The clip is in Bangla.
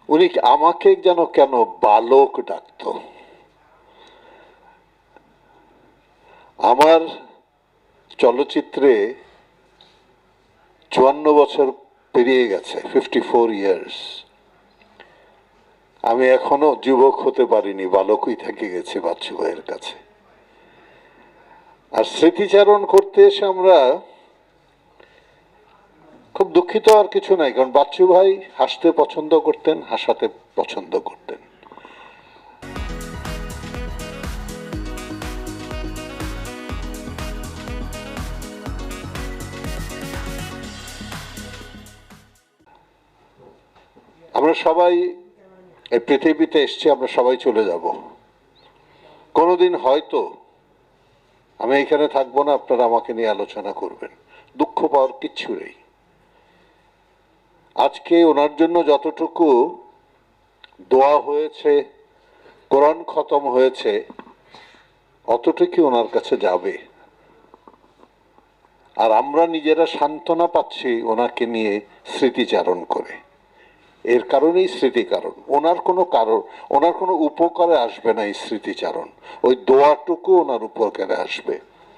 উনি আমাকে যেন কেন বালক ডাকতো। আমার চলচ্চিত্রে 54 বছর পেরিয়ে গেছে, 54 ইয়ার্স। আমি এখনো যুবক হতে পারিনি, বালকই থেকে গেছি বাচ্চু ভাইয়ের কাছে। আর স্মৃতিচারণ করতে এসে আমরা খুব দুঃখিত আর কিছু নাই, কারণ বাচ্চু ভাই হাসতে পছন্দ করতেন, হাসাতে পছন্দ করতেন। আমরা সবাই এই পৃথিবীতে এসছি, আমরা সবাই চলে যাব। কোনোদিন হয়তো আমি এখানে থাকবো না, আপনারা আমাকে নিয়ে আলোচনা করবেন। দুঃখ পাওয়ার কিচ্ছু নেই। আজকে ওনার জন্য যতটুকু দোয়া হয়েছে, কোরআন খতম হয়েছে, অতটুকু ওনার কাছে যাবে। আর আমরা নিজেরা সান্ত্বনা পাচ্ছি ওনাকে নিয়ে স্মৃতিচারণ করে। এর কারণেই স্মৃতিকারণ। ওনার কোনো উপকারে আসবে না এই স্মৃতিচারণ, ওই দোয়াটুকু ওনার উপকারে আসবে।